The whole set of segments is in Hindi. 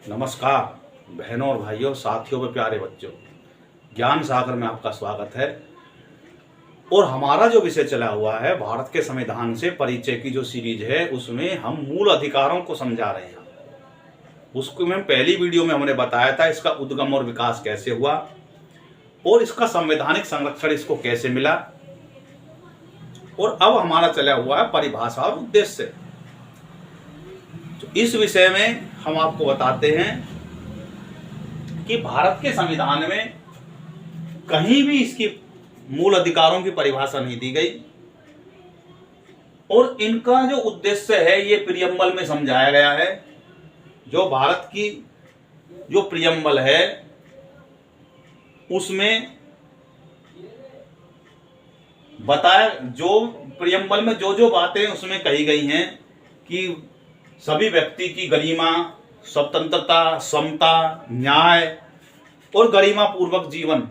नमस्कार बहनों और भाइयों, साथियों व प्यारे बच्चों, ज्ञान सागर में आपका स्वागत है। और हमारा जो विषय चला हुआ है भारत के संविधान से परिचय की जो सीरीज है, उसमें हम मूल अधिकारों को समझा रहे हैं। उसको में पहली वीडियो में हमने बताया था इसका उद्गम और विकास कैसे हुआ और इसका संवैधानिक संरक्षण इसको कैसे मिला। और अब हमारा चला हुआ है परिभाषा और उद्देश्य। तो इस विषय में हम आपको बताते हैं कि भारत के संविधान में कहीं भी इसकी मूल अधिकारों की परिभाषा नहीं दी गई और इनका जो उद्देश्य है ये प्रियम्बल में समझाया गया है। जो भारत की जो प्रियम्बल है उसमें बताया, जो प्रियम्बल में जो जो बातें उसमें कही गई हैं कि सभी व्यक्ति की गरिमा, स्वतंत्रता, समता, न्याय और गरिमा पूर्वक जीवन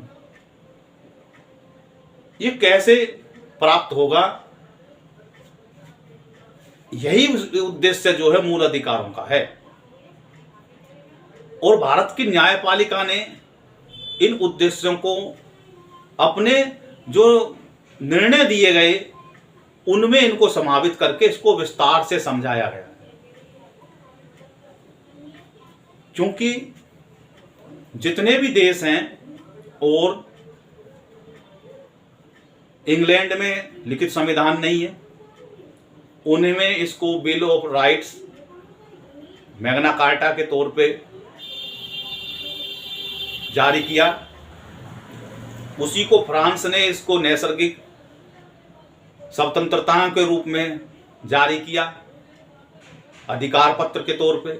ये कैसे प्राप्त होगा, यही उद्देश्य जो है मूल अधिकारों का है। और भारत की न्यायपालिका ने इन उद्देश्यों को अपने जो निर्णय दिए गए उनमें इनको समावित करके इसको विस्तार से समझाया गया। क्योंकि जितने भी देश हैं और इंग्लैंड में लिखित संविधान नहीं है, उनमें इसको bill of rights Magna carta के तौर पे जारी किया। उसी को फ्रांस ने इसको नैसर्गिक स्वतंत्रता के रूप में जारी किया, अधिकार पत्र के तौर पे।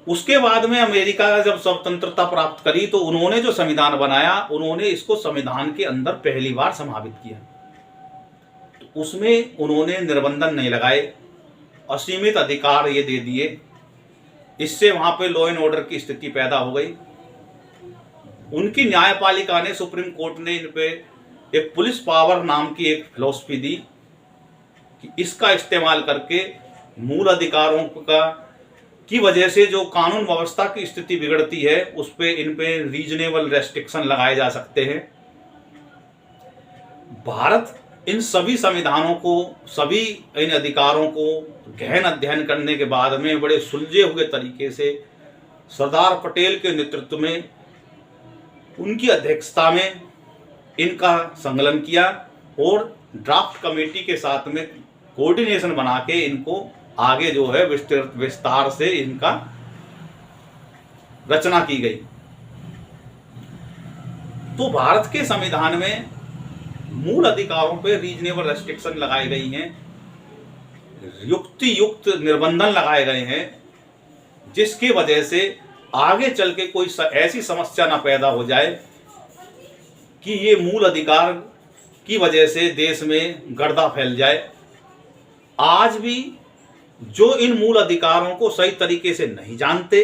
उसके बाद में अमेरिका जब स्वतंत्रता प्राप्त करी तो उन्होंने जो संविधान बनाया, उन्होंने इसको संविधान के अंदर पहली बार समावित किया। तो उसमें उन्होंने निर्बंधन नहीं लगाए, असीमित अधिकार ये दे दिए। इससे वहां पे लॉ एंड ऑर्डर की स्थिति पैदा हो गई। उनकी न्यायपालिका ने, सुप्रीम कोर्ट ने इन पे एक पुलिस पावर नाम की एक फिलॉसफी दी कि इसका इस्तेमाल करके मूल अधिकारों का की वजह से जो कानून व्यवस्था की स्थिति बिगड़ती है उस पे इन पे रीजनेबल रेस्ट्रिक्शन लगाए जा सकते हैं। भारत इन सभी संविधानों को, सभी इन अधिकारों को गहन अध्ययन करने के बाद में बड़े सुलझे हुए तरीके से सरदार पटेल के नेतृत्व में, उनकी अध्यक्षता में इनका संकलन किया और ड्राफ्ट कमेटी के साथ में कोऑर्डिनेशन बना के इनको आगे जो है विस्तार से इनका रचना की गई। तो भारत के संविधान में मूल अधिकारों पे रीजनेबल रेस्ट्रिक्शन लगाई गई हैं, युक्ति युक्त निर्बंधन लगाए गए हैं, जिसकी वजह से आगे चल के कोई ऐसी समस्या ना पैदा हो जाए कि ये मूल अधिकार की वजह से देश में गर्दा फैल जाए। आज भी जो इन मूल अधिकारों को सही तरीके से नहीं जानते,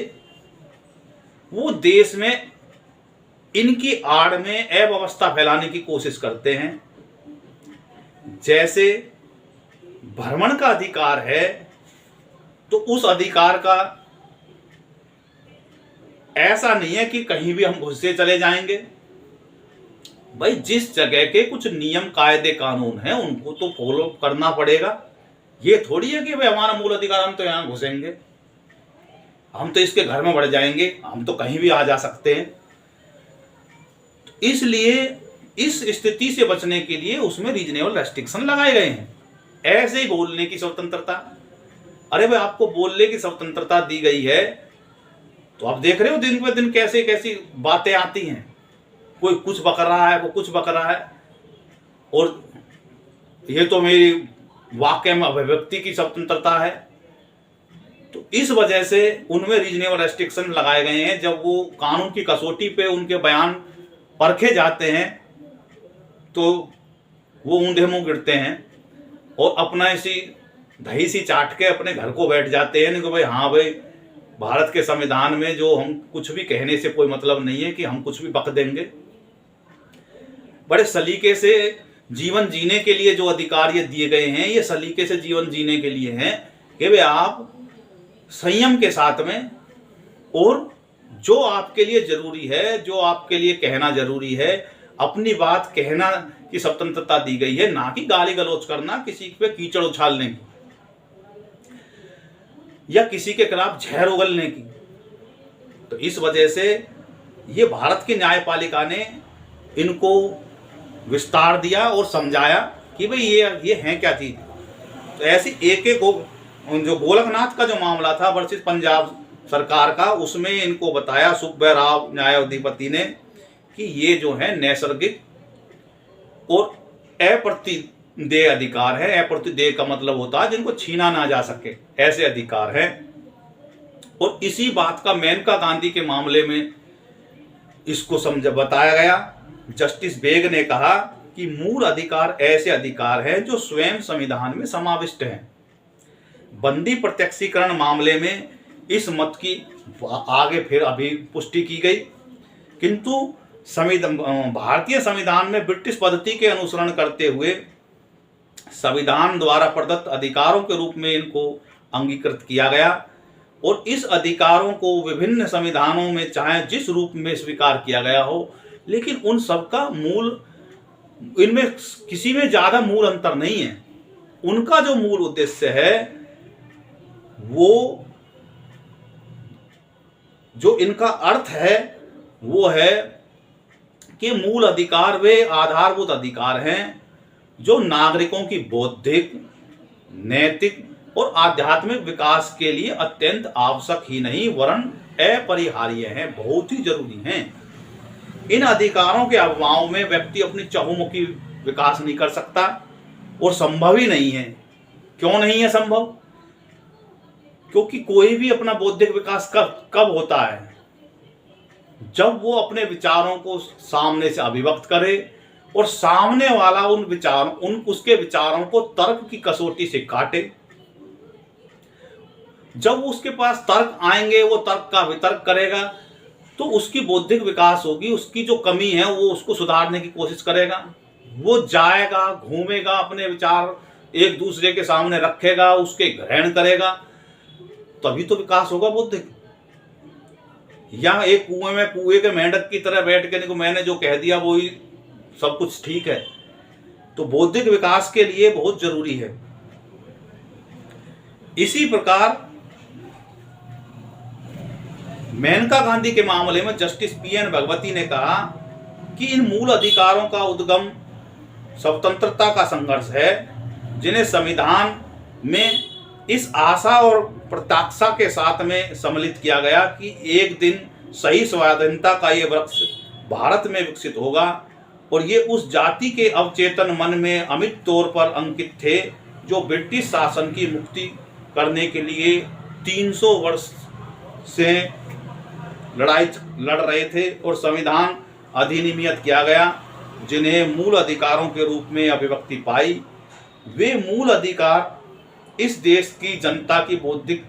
वो देश में इनकी आड़ में अव्यवस्था फैलाने की कोशिश करते हैं। जैसे भ्रमण का अधिकार है तो उस अधिकार का ऐसा नहीं है कि कहीं भी हम घुस से चले जाएंगे। भाई, जिस जगह के कुछ नियम, कायदे, कानून हैं उनको तो फॉलो करना पड़ेगा। ये थोड़ी है कि भाई हमारा मूल अधिकार, हम तो यहाँ घुसेंगे, हम तो इसके घर में बढ़ जाएंगे, हम तो कहीं भी आ जा सकते हैं। इसलिए इस स्थिति से बचने के लिए उसमें रीजनेबल रेस्ट्रिक्शन लगाए गए हैं। ऐसे ही बोलने की स्वतंत्रता, अरे भाई आपको बोलने की स्वतंत्रता दी गई है तो आप देख रहे हो दिन पर दिन कैसे कैसी बातें आती हैं। कोई कुछ बक रहा है, वो कुछ बक रहा है, और ये तो मेरी वाक्य में अभिव्यक्ति की स्वतंत्रता है। तो इस वजह से उनमें रीजनेबल रेस्ट्रिक्शन लगाए गए हैं। जब वो कानून की कसौटी पे उनके बयान परखे जाते हैं तो वो ऊंधे मुंह गिरते हैं और अपना ऐसी दही सी चाट के अपने घर को बैठ जाते हैं। नहीं कि भाई हाँ भाई, भारत के संविधान में जो हम कुछ भी कहने से कोई मतलब नहीं है कि हम कुछ भी बक देंगे। बड़े सलीके से जीवन जीने के लिए जो अधिकार ये दिए गए हैं, ये सलीके से जीवन जीने के लिए हैं कि वे आप संयम के साथ में, और जो आपके लिए जरूरी है, जो आपके लिए कहना जरूरी है, अपनी बात कहना की स्वतंत्रता दी गई है, ना कि गाली गलौज करना, किसी पे कीचड़ उछालने की या किसी के खिलाफ जहर उगलने की। तो इस वजह से ये भारत की न्यायपालिका ने इनको विस्तार दिया और समझाया कि भाई ये है क्या चीज। तो ऐसी एक एक जो गोलकनाथ का जो मामला था वर्सेस पंजाब सरकार का, उसमें इनको बताया सुब्बा राव न्यायाधिपति ने कि ये जो है नैसर्गिक और अप्रतिदेय अधिकार है। अप्रतिदेय का मतलब होता है जिनको छीना ना जा सके, ऐसे अधिकार है। और इसी बात का मेनका गांधी के मामले में इसको समझ बताया गया। जस्टिस बेग ने कहा कि मूल अधिकार ऐसे अधिकार हैं जो स्वयं संविधान में समाविष्ट हैं। बंदी प्रत्यक्षीकरण मामले में इस मत की आगे फिर अभी पुष्टि की गई, किंतु भारतीय संविधान में ब्रिटिश पद्धति के अनुसरण करते हुए संविधान द्वारा प्रदत्त अधिकारों के रूप में इनको अंगीकृत किया गया, और इस अधिकारों को विभिन्न संविधानों में चाहे जिस रूप में स्वीकार किया गया हो, लेकिन उन सबका मूल, इनमें किसी में ज्यादा मूल अंतर नहीं है। उनका जो मूल उद्देश्य है, वो जो इनका अर्थ है वो है कि मूल अधिकार वे आधारभूत अधिकार हैं जो नागरिकों की बौद्धिक, नैतिक और आध्यात्मिक विकास के लिए अत्यंत आवश्यक ही नहीं वरन अपरिहार्य हैं, बहुत ही जरूरी हैं। इन अधिकारों के अभाव में व्यक्ति अपनी चहुमुखी विकास नहीं कर सकता, और संभव ही नहीं है। क्यों नहीं है संभव? क्योंकि कोई भी अपना बौद्धिक विकास कब होता है? जब वो अपने विचारों को सामने से अभिव्यक्त करे और सामने वाला उसके विचारों को तर्क की कसौटी से काटे। जब उसके पास तर्क आएंगे, वो तर्क का वितर्क करेगा, तो उसकी बौद्धिक विकास होगी। उसकी जो कमी है वो उसको सुधारने की कोशिश करेगा। वो जाएगा, घूमेगा, अपने विचार एक दूसरे के सामने रखेगा, उसके ग्रहण करेगा, तभी तो विकास होगा बौद्धिक। या एक कुएं के मेंढक की तरह बैठ के मैंने जो कह दिया वो ही सब कुछ ठीक है, तो बौद्धिक विकास के लिए बहुत जरूरी है। इसी प्रकार मेनका गांधी के मामले में जस्टिस पीएन भगवती ने कहा कि इन मूल अधिकारों का उद्गम स्वतंत्रता का संघर्ष है, जिन्हें संविधान में इस आशा और प्रत्याशा के साथ में सम्मिलित किया गया कि एक दिन सही स्वाधीनता का ये वृक्ष भारत में विकसित होगा, और ये उस जाति के अवचेतन मन में अमिट तौर पर अंकित थे जो ब्रिटिश शासन की मुक्ति करने के लिए 300 वर्ष से लड़ाई लड़ रहे थे, और संविधान अधिनियमित किया गया जिन्हें मूल अधिकारों के रूप में अभिव्यक्ति पाई। वे मूल अधिकार इस देश की जनता की बौद्धिक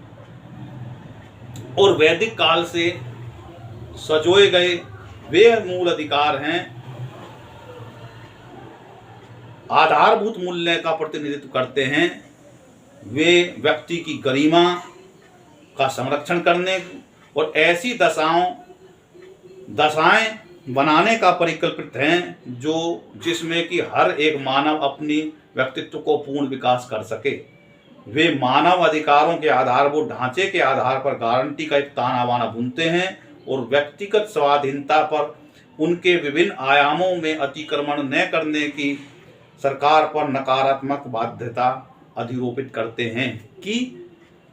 और वैदिक काल से सजोए गए वे मूल अधिकार हैं, आधारभूत मूल्य का प्रतिनिधित्व करते हैं। वे व्यक्ति की गरिमा का संरक्षण करने और ऐसी दशाएं बनाने का परिकल्पित हैं जिसमें कि हर एक मानव अपनी व्यक्तित्व को पूर्ण विकास कर सके। वे मानव अधिकारों के आधारभूत ढांचे के आधार पर गारंटी का एक ताना बाना बुनते हैं और व्यक्तिगत स्वाधीनता पर उनके विभिन्न आयामों में अतिक्रमण न करने की सरकार पर नकारात्मक बाध्यता अधिरोपित करते हैं। कि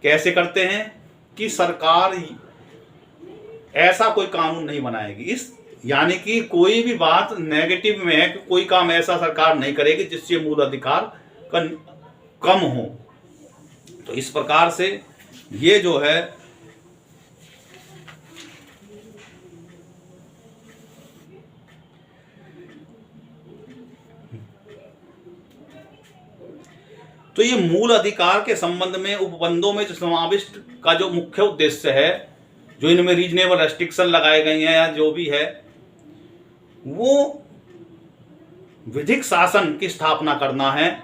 कैसे करते हैं? कि सरकार ऐसा कोई कानून नहीं बनाएगी, इस यानी कि कोई भी बात नेगेटिव में है कि कोई काम ऐसा सरकार नहीं करेगी जिससे मूल अधिकार कम हो। तो इस प्रकार से ये जो है तो ये मूल अधिकार के संबंध में उपबंधों में जो समाविष्ट का जो मुख्य उद्देश्य है, जो इनमें रीजनेबल रेस्ट्रिक्शन लगाए गए हैं या जो भी है, वो विधिक शासन की स्थापना करना है।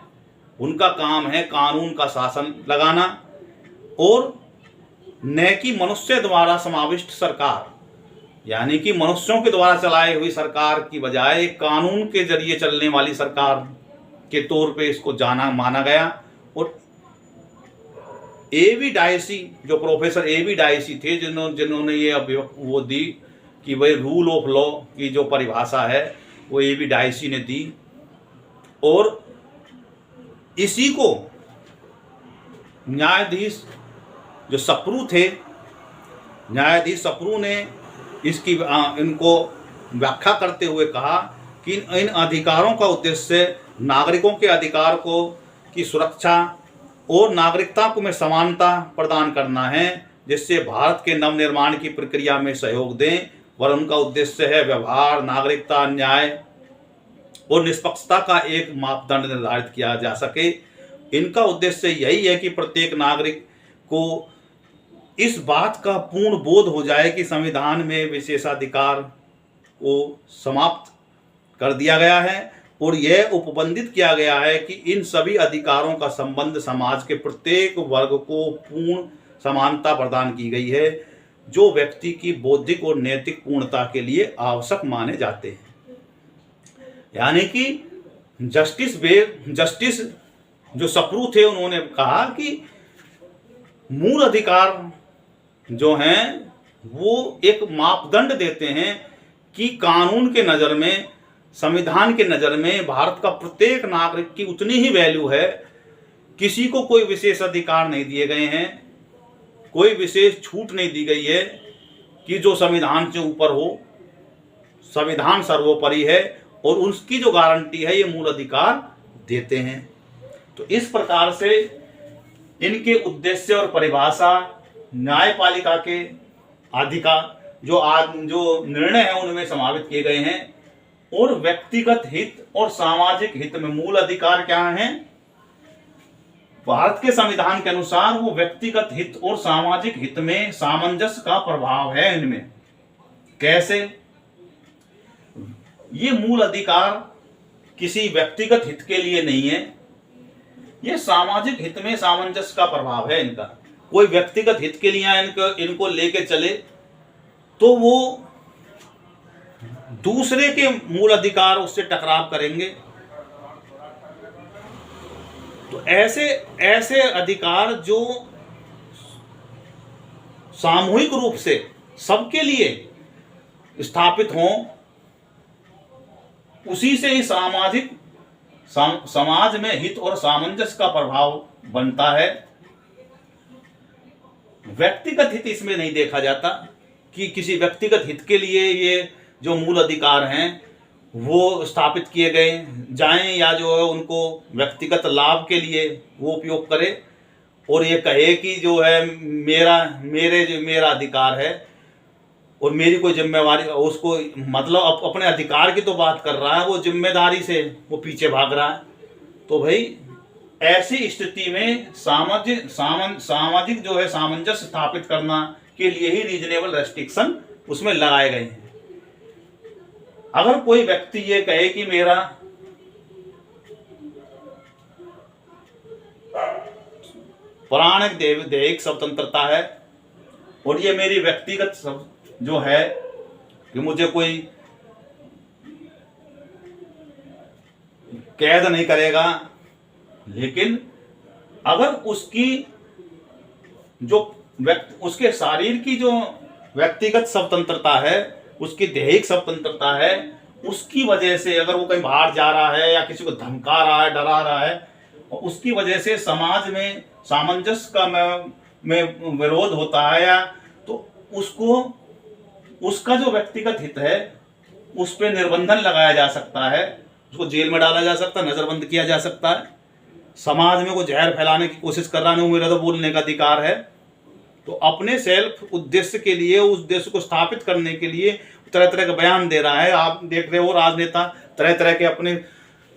उनका काम है कानून का शासन लगाना और न कि मनुष्य द्वारा समाविष्ट सरकार, यानी कि मनुष्यों के द्वारा चलाई हुई सरकार की बजाय कानून के जरिए चलने वाली सरकार के तौर पे इसको जाना माना गया। और A.V. डायसी, जो प्रोफेसर A.V. डायसी थे, जिन्होंने ये वो दी कि भाई रूल ऑफ लॉ की जो परिभाषा है वो A.V. डायसी ने दी। और इसी को न्यायाधीश जो सप्रू थे, न्यायाधीश सप्रू ने इसकी इनको व्याख्या करते हुए कहा कि इन अधिकारों का उद्देश्य नागरिकों के अधिकार को की सुरक्षा और नागरिकता को में समानता प्रदान करना है, जिससे भारत के नवनिर्माण की प्रक्रिया में सहयोग दें। और उनका उद्देश्य है व्यवहार, नागरिकता, न्याय और निष्पक्षता का एक मापदंड निर्धारित किया जा सके। इनका उद्देश्य यही है कि प्रत्येक नागरिक को इस बात का पूर्ण बोध हो जाए कि संविधान में विशेषाधिकार को समाप्त कर दिया गया है और यह उपबंधित किया गया है कि इन सभी अधिकारों का संबंध समाज के प्रत्येक वर्ग को पूर्ण समानता प्रदान की गई है, जो व्यक्ति की बौद्धिक और नैतिक पूर्णता के लिए आवश्यक माने जाते हैं। यानी कि जस्टिस जो सप्रू थे, उन्होंने कहा कि मूल अधिकार जो हैं वो एक मापदंड देते हैं कि कानून के नज़र में, संविधान के नज़र में भारत का प्रत्येक नागरिक की उतनी ही वैल्यू है। किसी को कोई विशेष अधिकार नहीं दिए गए हैं, कोई विशेष छूट नहीं दी गई है कि जो संविधान से ऊपर हो। संविधान सर्वोपरि है और उसकी जो गारंटी है ये मूल अधिकार देते हैं। तो इस प्रकार से इनके उद्देश्य और परिभाषा न्यायपालिका के अधिकार जो निर्णय है उनमें समावित किए गए हैं। और व्यक्तिगत हित और सामाजिक हित में मूल अधिकार क्या हैं? भारत के संविधान के अनुसार वो व्यक्तिगत हित और सामाजिक हित में सामंजस्य का प्रभाव है। इनमें कैसे? ये मूल अधिकार किसी व्यक्तिगत हित के लिए नहीं है, ये सामाजिक हित में सामंजस्य का प्रभाव है इनका। कोई व्यक्तिगत हित के लिए इनको लेके चले तो वो दूसरे के मूल अधिकार उससे टकराव करेंगे। तो ऐसे अधिकार जो सामूहिक रूप से सबके लिए स्थापित हों, उसी से ही समाज में हित और सामंजस्य का प्रभाव बनता है। व्यक्तिगत हित इसमें नहीं देखा जाता कि किसी व्यक्तिगत हित के लिए ये जो मूल अधिकार हैं वो स्थापित किए गए जाएं, या जो है उनको व्यक्तिगत लाभ के लिए वो उपयोग करे और ये कहे कि जो है मेरा अधिकार है और मेरी कोई जिम्मेवारी, उसको मतलब अपने अधिकार की तो बात कर रहा है, वो जिम्मेदारी से वो पीछे भाग रहा है। तो भाई ऐसी स्थिति में सामाजिक जो है सामंजस्य स्थापित करना के लिए ही रीजनेबल रेस्ट्रिक्शन उसमें लगाए गए हैं। अगर कोई व्यक्ति ये कहे कि मेरा प्राणिक दैहिक स्वतंत्रता है और ये मेरी व्यक्तिगत जो है कि मुझे कोई कैद नहीं करेगा, लेकिन अगर उसकी जो उसके शरीर की जो व्यक्तिगत स्वतंत्रता है, उसकी दैहिक स्वतंत्रता है, उसकी वजह से अगर वो कहीं बाहर जा रहा है या किसी को धमका रहा है, डरा रहा है, और उसकी वजह से समाज में सामंजस्य का में विरोध होता है, या तो उसका जो व्यक्तिगत हित है उस पर निर्बंधन लगाया जा सकता है, उसको जेल में डाला जा सकता है, नजरबंद किया जा सकता है। समाज में कोई जहर फैलाने की कोशिश कर रहा है, मेरा तो बोलने का अधिकार है। तो अपने सेल्फ उद्देश्य के लिए, उस उद्देश्य को स्थापित करने के लिए तरह तरह के बयान दे रहा है। आप देख रहे हो राजनेता तरह तरह के अपने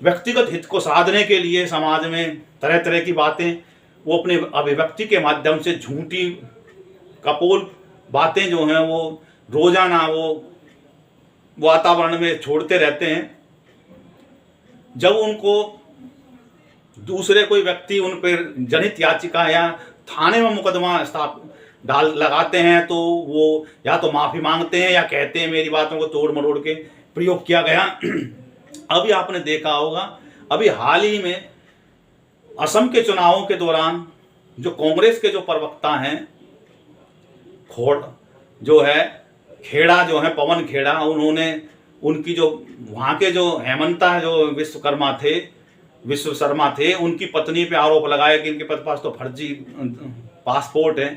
व्यक्तिगत हित को साधने के लिए समाज में तरह तरह की बातें वो अपने अभिव्यक्ति के माध्यम से झूठी कपोल बातें जो हैं वो रोजाना वो वातावरण में छोड़ते रहते हैं। जब उनको दूसरे कोई व्यक्ति उन पर जनहित याचिका या थाने में मुकदमा डाल लगाते हैं तो वो या तो माफ़ी मांगते हैं या कहते हैं मेरी बातों को तोड़ मरोड़ के प्रयोग किया गया। अभी आपने देखा होगा, अभी हाल ही में असम के चुनावों के दौरान जो कांग्रेस के जो प्रवक्ता हैं, खोड़ जो है खेड़ा जो है, पवन खेड़ा, उन्होंने उनकी जो वहाँ के जो हेमंता जो विश्व शर्मा थे, उनकी पत्नी पे आरोप लगाया कि इनके पास तो फर्जी पासपोर्ट है।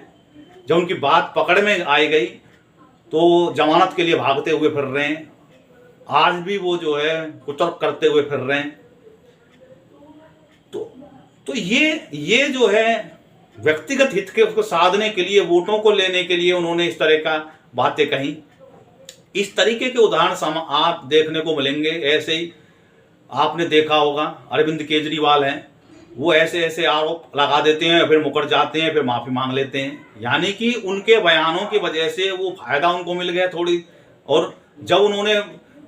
जब उनकी बात पकड़ में आई गई तो जमानत के लिए भागते हुए फिर रहे हैं। आज भी वो जो है कुतर्क करते हुए फिर रहे हैं। तो ये जो है व्यक्तिगत हित के उसको साधने के लिए, वोटों को लेने के लिए उन्होंने इस तरह का बातें कही। इस तरीके के उदाहरण आप देखने को मिलेंगे। ऐसे ही आपने देखा होगा अरविंद केजरीवाल हैं, वो ऐसे ऐसे आरोप लगा देते हैं, फिर मुकर जाते हैं, फिर माफ़ी मांग लेते हैं। यानी कि उनके बयानों की वजह से वो फायदा उनको मिल गया थोड़ी, और जब उन्होंने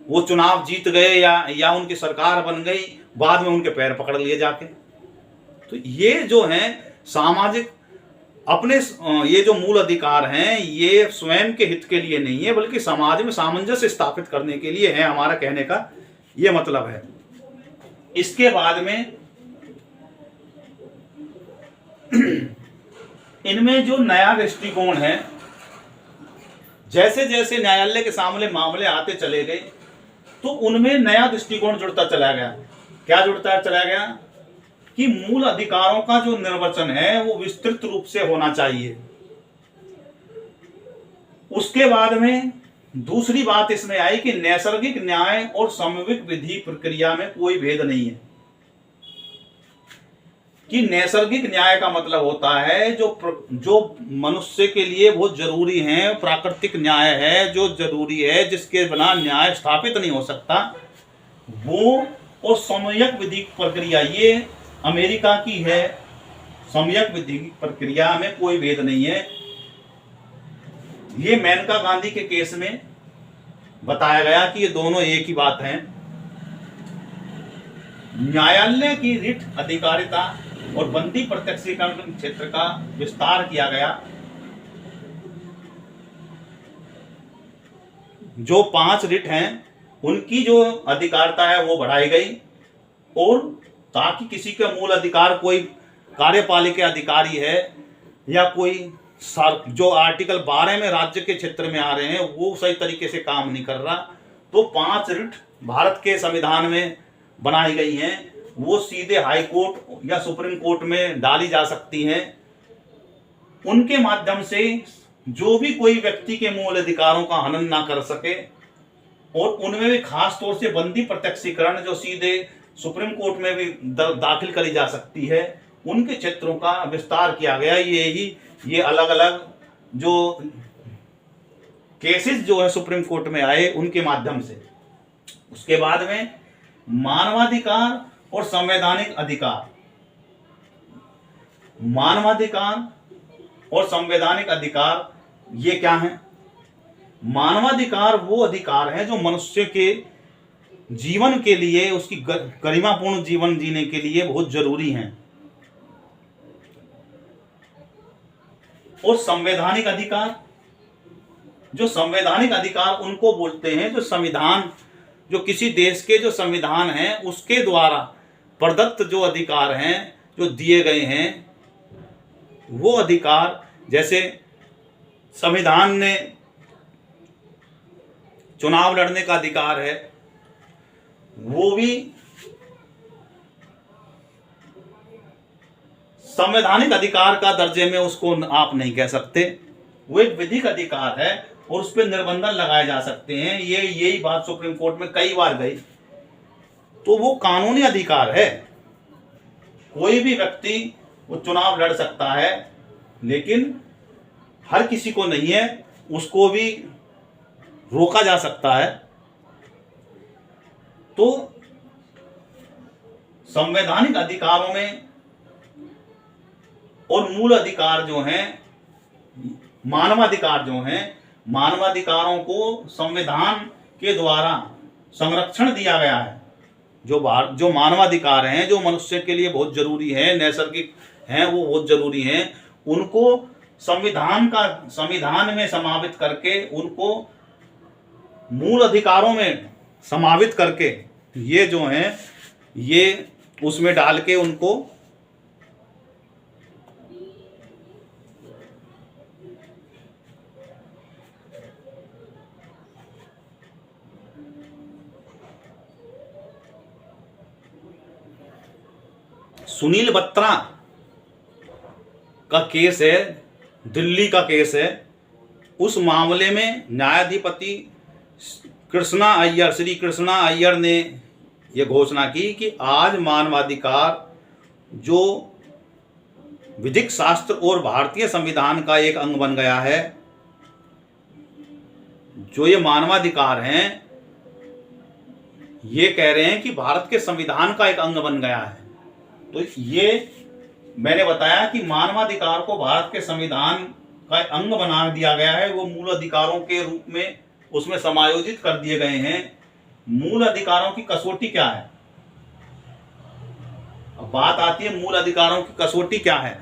वो चुनाव जीत गए या उनकी सरकार बन गई, बाद में उनके पैर पकड़ लिए जाके। तो ये जो है सामाजिक अपने ये जो मूल अधिकार हैं, ये स्वयं के हित के लिए नहीं है, बल्कि समाज में सामंजस्य स्थापित करने के लिए है। हमारा कहने का ये मतलब है। इसके बाद में इनमें जो नया दृष्टिकोण है, जैसे जैसे न्यायालय के सामने मामले आते चले गए तो उनमें नया दृष्टिकोण जुड़ता चला गया। क्या जुड़ता चला गया कि मूल अधिकारों का जो निर्वचन है वो विस्तृत रूप से होना चाहिए। उसके बाद में दूसरी बात इसमें आई कि नैसर्गिक न्याय और समविक विधि प्रक्रिया में कोई भेद नहीं है। कि नैसर्गिक न्याय का मतलब होता है जो मनुष्य के लिए बहुत जरूरी है, प्राकृतिक न्याय है जो जरूरी है, जिसके बिना न्याय स्थापित नहीं हो सकता वो, और समयक विधि प्रक्रिया ये अमेरिका की है। समयक विधि प्रक्रिया में कोई भेद नहीं है। ये मेनका गांधी के केस में बताया गया कि ये दोनों एक ही बात है। न्यायालय की रिट अधिकारिता और बंदी प्रत्यक्षीकरण क्षेत्र का विस्तार किया गया। जो 5 रिट हैं उनकी जो अधिकारिता है वो बढ़ाई गई, और ताकि किसी के मूल अधिकार, कोई कार्यपालिका अधिकारी है या कोई जो आर्टिकल 12 में राज्य के क्षेत्र में आ रहे हैं वो सही तरीके से काम नहीं कर रहा, तो 5 रिट भारत के संविधान में बनाई गई हैं। वो सीधे हाई कोर्ट या सुप्रीम कोर्ट में डाली जा सकती हैं। उनके माध्यम से जो भी कोई व्यक्ति के मूल अधिकारों का हनन ना कर सके, और उनमें भी खास तौर से बंदी प्रत्यक्षीकरण जो सीधे सुप्रीम कोर्ट में भी दाखिल करी जा सकती है, उनके क्षेत्रों का विस्तार किया गया। ये अलग अलग जो केसेस जो है सुप्रीम कोर्ट में आए उनके माध्यम से। उसके बाद में मानवाधिकार और संवैधानिक अधिकार। मानवाधिकार और संवैधानिक अधिकार ये क्या है? मानवाधिकार वो अधिकार है जो मनुष्य के जीवन के लिए, उसकी गरिमापूर्ण जीवन जीने के लिए बहुत जरूरी हैं। और संवैधानिक अधिकार, जो संवैधानिक अधिकार उनको बोलते हैं जो संविधान, जो किसी देश के जो संविधान है उसके द्वारा प्रदत्त जो अधिकार हैं, जो दिए गए हैं, वो अधिकार, जैसे संविधान ने चुनाव लड़ने का अधिकार है, वो भी संवैधानिक अधिकार का दर्जे में उसको आप नहीं कह सकते। वो एक विधिक अधिकार है और उस पर निर्बंधन लगाए जा सकते हैं। यही बात सुप्रीम कोर्ट में कई बार गई। तो वो कानूनी अधिकार है। कोई भी व्यक्ति वो चुनाव लड़ सकता है, लेकिन हर किसी को नहीं है, उसको भी रोका जा सकता है। तो संवैधानिक अधिकारों में और मूल अधिकार जो हैं, मानवाधिकार जो हैं, मानवाधिकारों को संविधान के द्वारा संरक्षण दिया गया है। जो मानवाधिकार हैं, जो मनुष्य के लिए बहुत जरूरी है, नैसर्गिक हैं, वो बहुत जरूरी हैं, उनको संविधान में समावित करके, उनको मूल अधिकारों में समावित करके, ये जो हैं ये उसमें डाल के उनको सुनील बत्रा का केस है, दिल्ली का केस है। उस मामले में न्यायाधिपति श्री कृष्णा अय्यर ने यह घोषणा की कि आज मानवाधिकार जो विधिक शास्त्र और भारतीय संविधान का एक अंग बन गया है, जो ये मानवाधिकार हैं, ये कह रहे हैं कि भारत के संविधान का एक अंग बन गया है। तो ये मैंने बताया कि मानवाधिकार को भारत के संविधान का अंग बना दिया गया है, वो मूल अधिकारों के रूप में उसमें समायोजित कर दिए गए हैं। मूल अधिकारों की कसौटी क्या है? अब बात आती है मूल अधिकारों की कसौटी क्या है।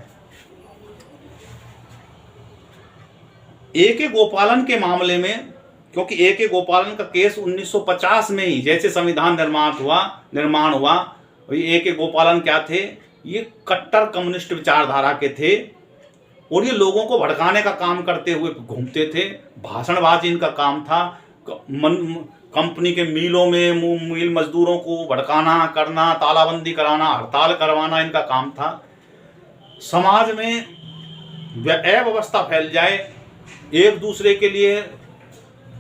ए.के. गोपालन के मामले में, क्योंकि ए.के. गोपालन का केस 1950 में ही जैसे संविधान निर्माण हुआ, ए.के. गोपालन क्या थे? ये कट्टर कम्युनिस्ट विचारधारा के थे और ये लोगों को भड़काने का काम करते हुए घूमते थे। भाषणबाजी इनका काम था। कंपनी के मिलों में मिल मजदूरों को भड़काना करना, तालाबंदी कराना, हड़ताल करवाना इनका काम था। समाज में अव्यवस्था फैल जाए, एक दूसरे के लिए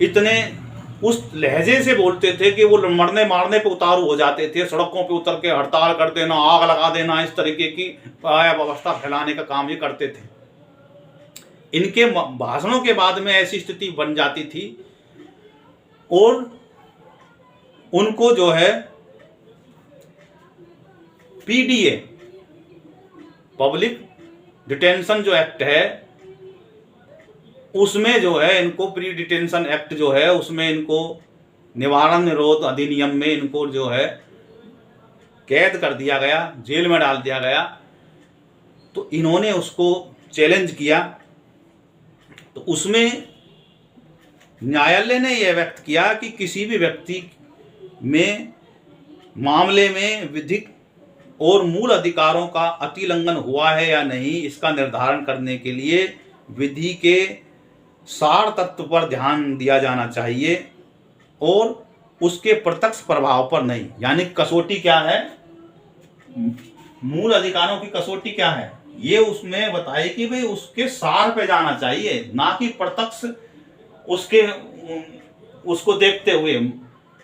इतने उस लहजे से बोलते थे कि वो मरने मारने पे उतारू हो जाते थे। सड़कों पे उतर के हड़ताल कर देना, आग लगा देना, इस तरीके की अव्यवस्था फैलाने का काम ये करते थे। इनके भाषणों के बाद में ऐसी स्थिति बन जाती थी और उनको जो है पीडीए, पब्लिक डिटेंशन जो एक्ट है, उसमें जो है इनको प्री डिटेंशन एक्ट जो है उसमें इनको निवारण निरोध अधिनियम में इनको जो है कैद कर दिया गया, जेल में डाल दिया गया। तो इन्होंने उसको चैलेंज किया। तो उसमें न्यायालय ने यह व्यक्त किया कि किसी भी व्यक्ति में मामले में विधिक और मूल अधिकारों का अतिलंघन हुआ है या नहीं, इसका निर्धारण करने के लिए विधि के सार तत्व पर ध्यान दिया जाना चाहिए और उसके प्रत्यक्ष प्रभाव पर नहीं। यानी कसौटी क्या है, मूल अधिकारों की कसौटी क्या है, ये उसमें बताई कि भाई उसके सार पे जाना चाहिए, ना कि प्रत्यक्ष उसको देखते हुए,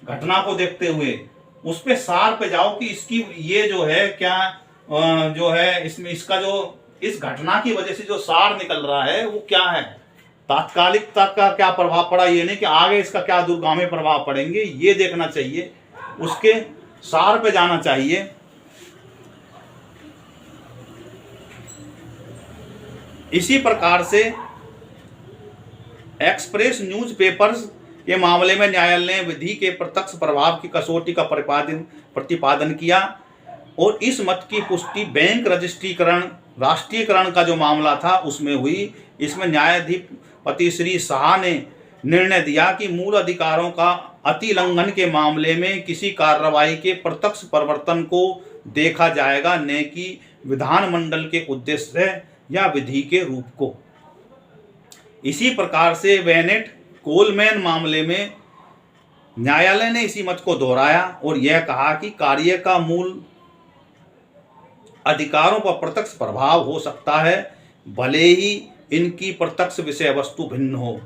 घटना को देखते हुए उस पे सार पे जाओ कि इसकी ये जो है क्या जो है इसमें इसका जो इस घटना की वजह से जो सार निकल रहा है वो क्या है, तात्कालिकता का क्या प्रभाव पड़ा, ये नहीं कि आगे इसका क्या दूरगामी प्रभाव पड़ेंगे, ये देखना चाहिए, उसके सार पे जाना चाहिए। इसी प्रकार से एक्सप्रेस न्यूज़पेपर्स के मामले में न्यायालय ने विधि के प्रत्यक्ष प्रभाव की कसौटी का प्रतिपादन किया और इस मत की पुष्टि बैंक रजिस्ट्रीकरण राष्ट्रीयकरण का जो मामला था उसमें हुई। इसमें न्यायाधिपति श्री शाह ने निर्णय दिया कि मूल अधिकारों का अतिलंघन के मामले में किसी कार्रवाई के प्रत्यक्ष परिवर्तन को देखा जाएगा, न कि विधानमंडल के उद्देश्य या विधि के रूप को। इसी प्रकार से बेनेट कोलमैन मामले में न्यायालय ने इसी मत को दोहराया और यह कहा कि कार्य का मूल अधिकारों पर प्रत्यक्ष प्रभाव हो सकता है, भले ही इनकी प्रत्यक्ष विषय वस्तु भिन्न हो।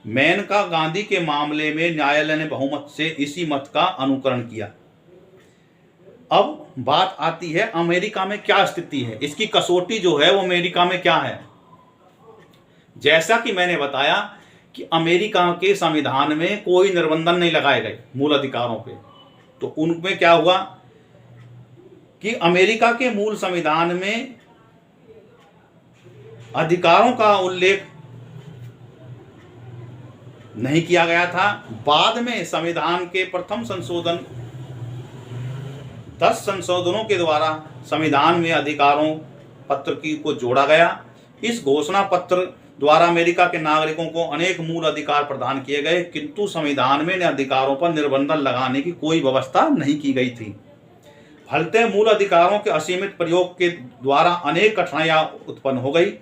मेनका गांधी के मामले में न्यायालय ने बहुमत से इसी मत का अनुकरण किया। अब बात आती है अमेरिका में क्या स्थिति है, इसकी कसौटी जो है वो अमेरिका में क्या है। जैसा कि मैंने बताया कि अमेरिका के संविधान में कोई निर्बंधन नहीं लगाए गए मूल अधिकारों पे, तो उनमें क्या हुआ कि अमेरिका के मूल संविधान में अधिकारों का उल्लेख नहीं किया गया था। बाद में संविधान के प्रथम संशोधन 10 संशोधनों के द्वारा संविधान में अधिकारों पत्र की को जोड़ा गया इस घोषणा पत्र द्वारा अमेरिका के नागरिकों को अनेक मूल अधिकार प्रदान किए गए, किंतु संविधान में इन अधिकारों पर निर्बंधन लगाने की कोई व्यवस्था नहीं की गई थी। फलतः मूल अधिकारों के असीमित प्रयोग के द्वारा अनेक कठिनाइयां उत्पन्न हो गई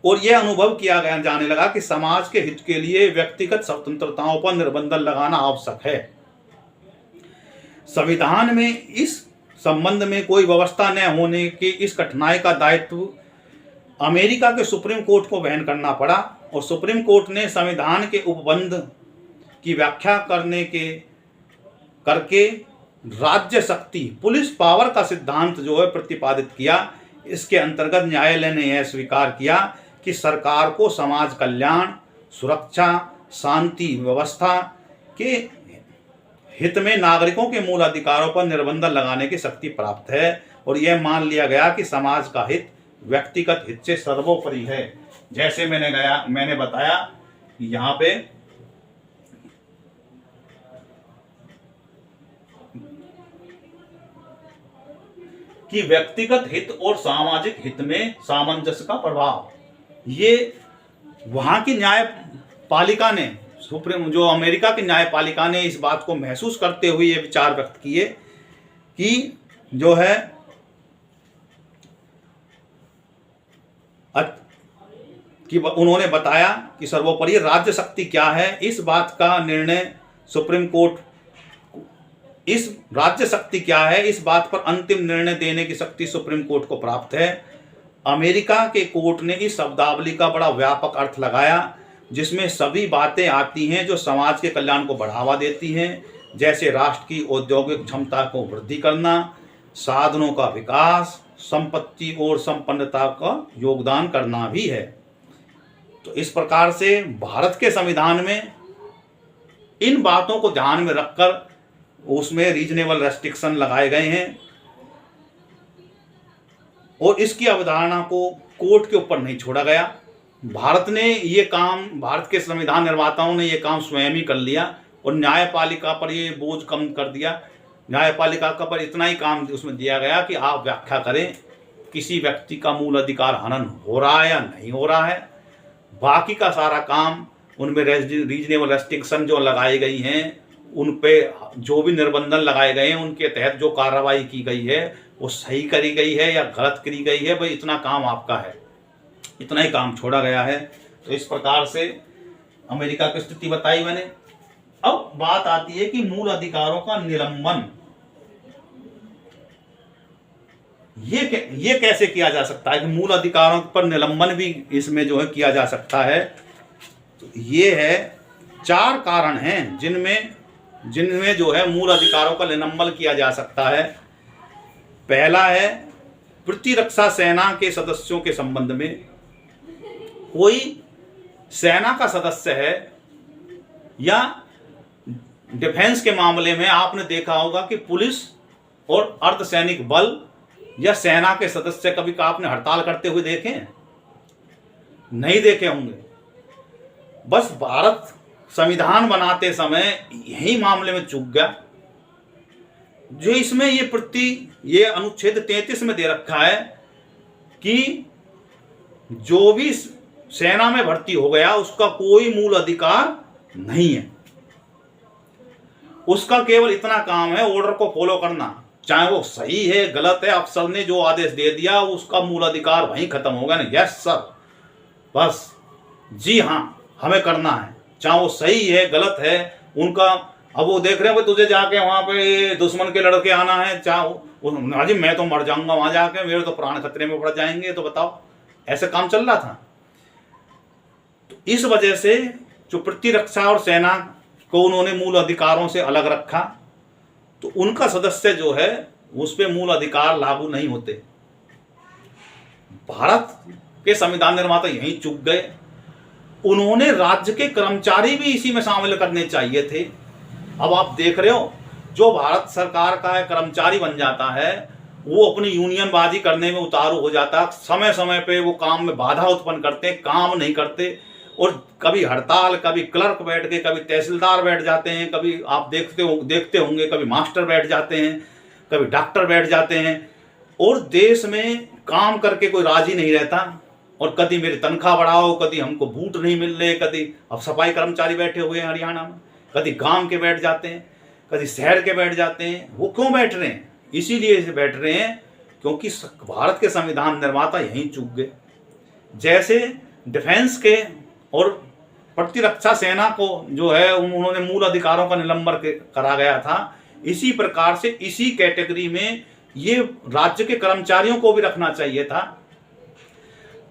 और यह अनुभव किया गया जाने लगा कि समाज के हित के लिए व्यक्तिगत स्वतंत्रताओं पर निर्बंधन लगाना आवश्यक है। संविधान में इस संबंध में कोई व्यवस्था न होने की इस कठिनाई का दायित्व अमेरिका के सुप्रीम कोर्ट को वहन करना पड़ा और सुप्रीम कोर्ट ने संविधान के उपबंध की व्याख्या करके राज्य शक्ति पुलिस पावर का सिद्धांत जो है प्रतिपादित किया। इसके अंतर्गत न्यायालय ने यह स्वीकार किया कि सरकार को समाज कल्याण, सुरक्षा, शांति व्यवस्था के हित में नागरिकों के मूल अधिकारों पर निर्बंधन लगाने की शक्ति प्राप्त है और यह मान लिया गया कि समाज का हित व्यक्तिगत हित से सर्वोपरि है। जैसे मैंने बताया कि यहाँ पे कि व्यक्तिगत हित और सामाजिक हित में सामंजस्य का प्रभाव, ये वहां की न्यायपालिका ने जो अमेरिका की न्यायपालिका ने इस बात को महसूस करते हुए ये विचार व्यक्त किए कि जो है कि उन्होंने बताया कि सर्वोपरि राज्य शक्ति क्या है। इस बात का निर्णय सुप्रीम कोर्ट, इस राज्य शक्ति क्या है इस बात पर अंतिम निर्णय देने की शक्ति सुप्रीम कोर्ट को प्राप्त है। अमेरिका के कोर्ट ने इस शब्दावली का बड़ा व्यापक अर्थ लगाया जिसमें सभी बातें आती हैं जो समाज के कल्याण को बढ़ावा देती हैं, जैसे राष्ट्र की औद्योगिक क्षमता को वृद्धि करना, साधनों का विकास, संपत्ति और संपन्नता का योगदान करना भी है। तो इस प्रकार से भारत के संविधान में इन बातों को ध्यान में रखकर उसमें रीजनेबल रेस्ट्रिक्शन लगाए गए हैं और इसकी अवधारणा को कोर्ट के ऊपर नहीं छोड़ा गया। भारत के संविधान निर्माताओं ने ये काम स्वयं ही कर लिया और न्यायपालिका पर ये बोझ कम कर दिया। न्यायपालिका का पर इतना ही काम उसमें दिया गया कि आप व्याख्या करें किसी व्यक्ति का मूल अधिकार हनन हो रहा है या नहीं हो रहा है। बाकी का सारा काम उनमें रीजनेबल रेस्ट्रिक्शन जो लगाई गई हैं, उन पे जो भी निर्बंधन लगाए गए हैं, उनके तहत जो कार्रवाई की गई है वो सही करी गई है या गलत करी गई है, भाई इतना काम आपका है, इतना ही काम छोड़ा गया है। तो इस प्रकार से अमेरिका की स्थिति बताई मैंने। अब बात आती है कि मूल अधिकारों का निलंबन ये कैसे किया जा सकता है कि मूल अधिकारों पर निलंबन भी इसमें जो है किया जा सकता है। तो ये है 4 कारण हैं जिनमें जो है मूल अधिकारों का निलंबन किया जा सकता है। पहला है प्रतिरक्षा सेना के सदस्यों के संबंध में। कोई सेना का सदस्य है या डिफेंस के मामले में आपने देखा होगा कि पुलिस और अर्धसैनिक बल या सेना के सदस्य कभी का आपने हड़ताल करते हुए देखे हैं? नहीं देखे होंगे। बस भारत संविधान बनाते समय यही मामले में चूक गया। जो इसमें ये अनुच्छेद 33 में दे रखा है कि जो भी सेना में भर्ती हो गया उसका कोई मूल अधिकार नहीं है, उसका केवल इतना काम है ऑर्डर को फॉलो करना, चाहे वो सही है गलत है, अफसर ने जो आदेश दे दिया उसका मूल अधिकार वहीं खत्म हो गया ना। यस सर, बस जी हाँ हमें करना है, चाहे वो सही है गलत है उनका। अब वो देख रहे हैं तुझे जाके वहां पे दुश्मन के लड़के आना है, चाहे जी मैं तो मर जाऊंगा वहां जाके, मेरे तो प्राण खतरे में पड़ जाएंगे। तो बताओ, ऐसे काम चल रहा था। तो इस वजह से जो प्रतिरक्षा और सेना को उन्होंने मूल अधिकारों से अलग रखा, तो उनका सदस्य जो है उस पर मूल अधिकार लागू नहीं होते। भारत के संविधान निर्माता यहीं चूक गए। उन्होंने राज्य के कर्मचारी भी इसी में शामिल करने चाहिए थे। अब आप देख रहे हो, जो भारत सरकार का कर्मचारी बन जाता है वो अपनी यूनियनबाजी करने में उतारू हो जाता है, समय समय पे वो काम में बाधा उत्पन्न करते, काम नहीं करते, और कभी हड़ताल, कभी क्लर्क बैठ के, कभी तहसीलदार बैठ जाते हैं, कभी आप देखते होंगे कभी मास्टर बैठ जाते हैं, कभी डॉक्टर बैठ जाते हैं, और देश में काम करके कोई राजी नहीं रहता। और कभी मेरी तनख्वाह बढ़ाओ, कभी हमको बूट नहीं मिल रहे, कभी अब सफाई कर्मचारी बैठे हुए हैं हरियाणा में, कभी गांव के बैठ जाते हैं, कभी शहर के बैठ जाते हैं। वो क्यों बैठ रहे हैं? इसीलिए बैठ रहे हैं क्योंकि भारत के संविधान निर्माता यहीं चूक गए। जैसे डिफेंस के और प्रतिरक्षा सेना को जो है उन्होंने मूल अधिकारों का निलंबन करा गया था, इसी प्रकार से इसी कैटेगरी में ये राज्य के कर्मचारियों को भी रखना चाहिए था,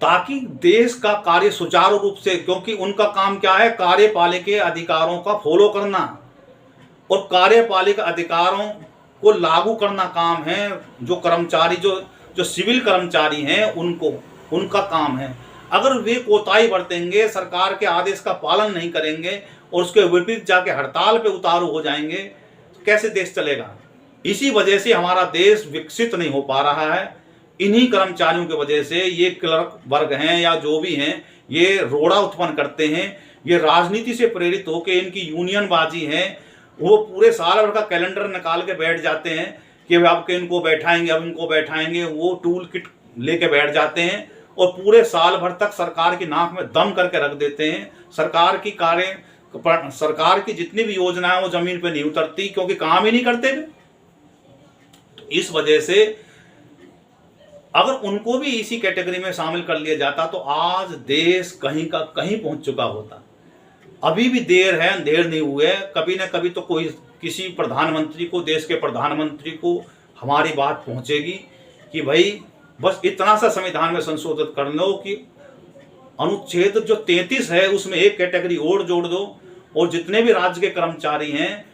ताकि देश का कार्य सुचारू रूप से, क्योंकि उनका काम क्या है, कार्यपालिका अधिकारों का फॉलो करना और कार्यपालिका अधिकारों को लागू करना काम है। जो कर्मचारी जो सिविल कर्मचारी हैं उनका काम है। अगर वे कोताही बरतेंगे, सरकार के आदेश का पालन नहीं करेंगे और उसके विपरीत जाके हड़ताल पे उतारू हो जाएंगे, तो कैसे देश चलेगा? इसी वजह से हमारा देश विकसित नहीं हो पा रहा है। इन्हीं कर्मचारियों की वजह से ये क्लर्क वर्ग हैं या जो भी हैं, ये रोड़ा उत्पन्न करते हैं। ये राजनीति से प्रेरित होकर इनकी यूनियनबाजी है, वो पूरे साल भर का कैलेंडर निकाल के बैठ जाते हैं कि अब इनको बैठाएंगे, अब इनको बैठाएंगे। वो टूल किट लेके बैठ जाते हैं और पूरे साल भर तक सरकार की नाक में दम करके रख देते हैं। सरकार की जितनी भी योजना है वो जमीन पे नहीं उतरती, क्योंकि काम ही नहीं करते वे। तो इस वजह से अगर उनको भी इसी कैटेगरी में शामिल कर लिया जाता तो आज देश कहीं का कहीं पहुंच चुका होता। अभी भी देर है, अंधेर नहीं हुए। कभी ना कभी तो कोई किसी प्रधानमंत्री को, देश के प्रधानमंत्री को हमारी बात पहुंचेगी कि भाई बस इतना सा संविधान में संशोधित कर लो कि अनुच्छेद जो 33 है उसमें एक कैटेगरी और जोड़ दो, और जितने भी राज्य के कर्मचारी हैं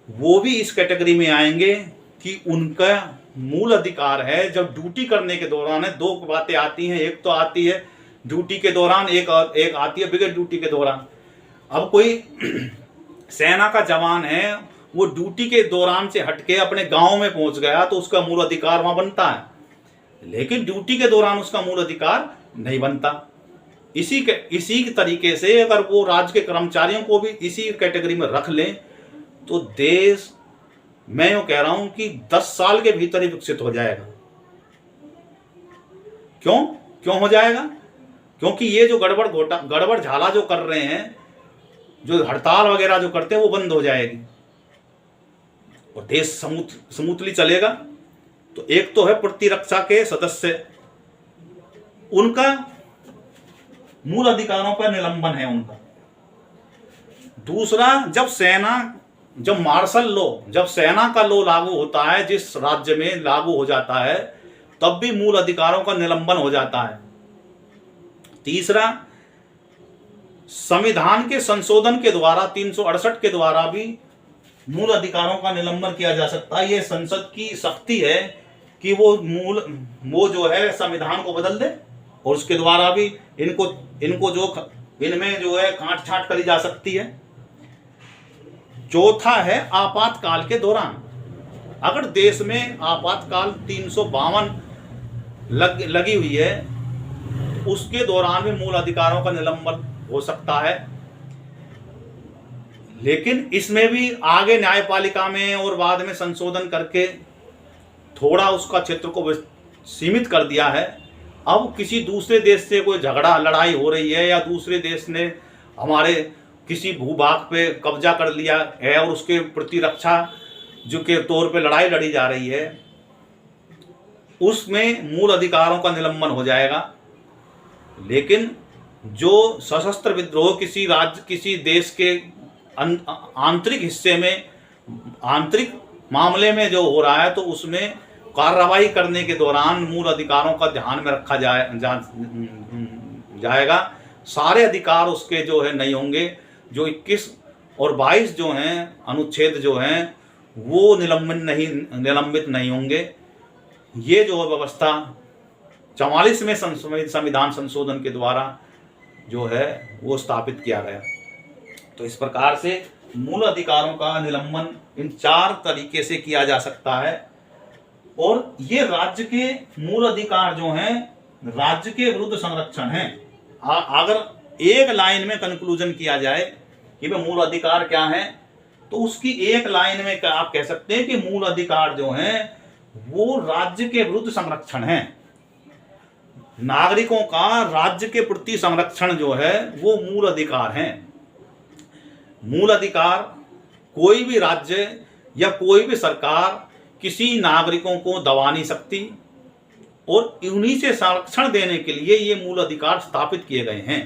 वो भी इस कैटेगरी में आएंगे कि उनका मूल अधिकार है। जब ड्यूटी करने के दौरान है, दो बातें आती हैं, एक तो आती है ड्यूटी के दौरान, एक आती है बगैर ड्यूटी के दौरान। अब कोई सेना का जवान है, वो ड्यूटी के दौरान से हटके अपने गांव में पहुंच गया तो उसका मूल अधिकार वहां बनता है, लेकिन ड्यूटी के दौरान उसका मूल अधिकार नहीं बनता। इसी तरीके से अगर वो राज्य के कर्मचारियों को भी इसी कैटेगरी में रख लें तो देश, मैं यूं कह रहा हूं कि 10 साल के भीतर ही विकसित हो जाएगा। क्यों हो जाएगा? क्योंकि ये जो गड़बड़ झाला जो कर रहे हैं, जो हड़ताल वगैरह जो करते हैं, वो बंद हो जाएगी और देश स्मूथली चलेगा। तो एक तो है प्रतिरक्षा के सदस्य, उनका मूल अधिकारों पर निलंबन है उनका। दूसरा, जब मार्शल लॉ, जब सेना का लॉ लागू होता है, जिस राज्य में लागू हो जाता है, तब भी मूल अधिकारों का निलंबन हो जाता है। तीसरा, संविधान के संशोधन के द्वारा 368 के द्वारा भी मूल अधिकारों का निलंबन किया जा सकता है। यह संसद की शक्ति है कि वो जो है संविधान को बदल दे और उसके द्वारा भी इनको जो इनमें जो है काट छांट करी जा सकती है। चौथा है आपातकाल के दौरान, अगर देश में आपातकाल 352 लगी हुई है, उसके दौरान भी मूल अधिकारों का निलंबन हो सकता है। लेकिन इसमें भी आगे न्यायपालिका में और बाद में संशोधन करके थोड़ा उसका क्षेत्र को सीमित कर दिया है। अब किसी दूसरे देश से कोई लड़ाई हो रही है या दूसरे देश ने हमारे किसी भूभाग पे कब्जा कर लिया है और उसके प्रतिरक्षा जो के तौर पे लड़ाई लड़ी जा रही है, उसमें मूल अधिकारों का निलंबन हो जाएगा। लेकिन जो सशस्त्र विद्रोह किसी देश के आंतरिक हिस्से में, आंतरिक मामले में जो हो रहा है, तो उसमें कार्रवाई करने के दौरान मूल अधिकारों का ध्यान में रखा जाएगा। सारे अधिकार उसके जो है नहीं होंगे। जो 21 और 22 जो हैं अनुच्छेद जो हैं वो निलंबित नहीं होंगे। ये जो व्यवस्था 44 में संविधान संशोधन के द्वारा जो है वो स्थापित किया गया। तो इस प्रकार से मूल अधिकारों का निलंबन इन 4 तरीके से किया जा सकता है। और ये राज्य के मूल अधिकार जो हैं राज्य के विरुद्ध संरक्षण हैं। अगर एक लाइन में कंक्लूजन किया जाए कि वे मूल अधिकार क्या हैं, तो उसकी एक लाइन में आप कह सकते हैं कि मूल अधिकार जो हैं वो राज्य के विरुद्ध संरक्षण हैं। नागरिकों का राज्य के प्रति संरक्षण जो है वो मूल अधिकार है। मूल अधिकार कोई भी राज्य या कोई भी सरकार किसी नागरिकों को दबा नहीं सकती और उन्हीं से संरक्षण देने के लिए ये मूल अधिकार स्थापित किए गए हैं।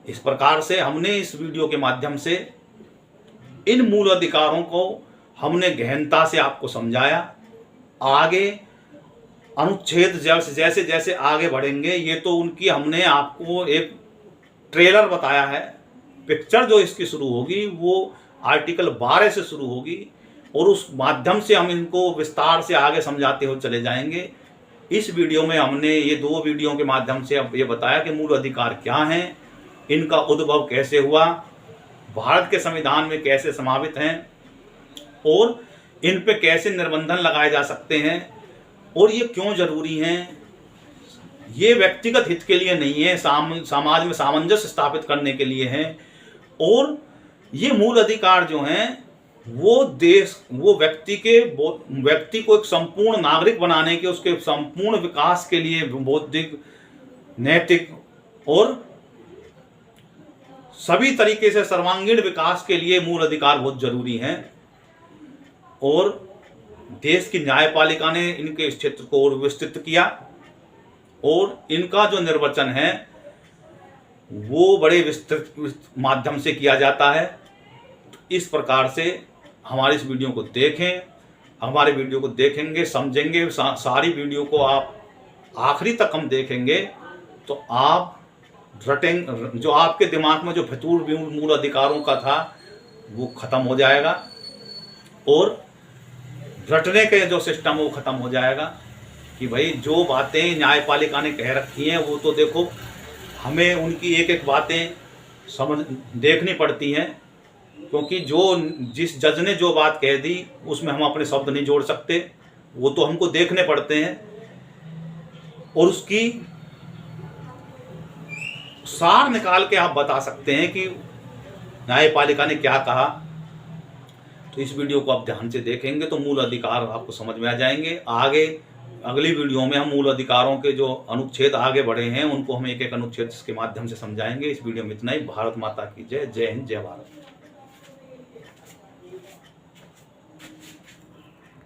इस प्रकार से हमने इस वीडियो के माध्यम से इन मूल अधिकारों को हमने गहनता से आपको समझाया। आगे अनुच्छेद जैसे जैसे आगे बढ़ेंगे, ये तो उनकी हमने आपको एक ट्रेलर बताया है। पिक्चर जो इसकी शुरू होगी वो आर्टिकल 12 से शुरू होगी और उस माध्यम से हम इनको विस्तार से आगे समझाते हुए चले जाएंगे। इस वीडियो में हमने ये 2 वीडियो के माध्यम से अब ये बताया कि मूल अधिकार क्या हैं, इनका उद्भव कैसे हुआ, भारत के संविधान में कैसे समावित हैं और इन पे कैसे निर्बंधन लगाए जा सकते हैं और ये क्यों जरूरी हैं। ये व्यक्तिगत हित के लिए नहीं है, समाज में सामंजस्य स्थापित करने के लिए हैं। और ये मूल अधिकार जो हैं वो व्यक्ति को एक संपूर्ण नागरिक बनाने के, उसके संपूर्ण विकास के लिए, बौद्धिक, नैतिक और सभी तरीके से सर्वांगीण विकास के लिए मूल अधिकार बहुत जरूरी हैं। और देश की न्यायपालिका ने इनके इस क्षेत्र को और विस्तृत किया और इनका जो निर्वचन है वो बड़े विस्तृत माध्यम से किया जाता है। इस प्रकार से हमारे इस वीडियो को देखें, हमारे वीडियो को देखेंगे, समझेंगे, सारी वीडियो को आप आखिरी तक हम देखेंगे तो आप रटेंगे, जो आपके दिमाग में जो फितूर मूल अधिकारों का था वो खत्म हो जाएगा और रटने के जो सिस्टम वो खत्म हो जाएगा कि भाई जो बातें न्यायपालिका ने कह रखी हैं वो तो देखो, हमें उनकी एक एक बातें देखनी पड़ती हैं, क्योंकि जिस जज ने जो बात कह दी उसमें हम अपने शब्द नहीं जोड़ सकते, वो तो हमको देखने पड़ते हैं और उसकी सार निकाल के आप बता सकते हैं कि न्यायपालिका ने क्या कहा। तो इस वीडियो को आप ध्यान से देखेंगे तो मूल अधिकार आपको समझ में आ जाएंगे। आगे अगली वीडियो में हम मूल अधिकारों के जो अनुच्छेद आगे बढ़े हैं उनको हम एक एक अनुच्छेद के माध्यम से समझाएंगे। इस वीडियो में इतना ही। भारत माता की जय। जय हिंद, जय भारत।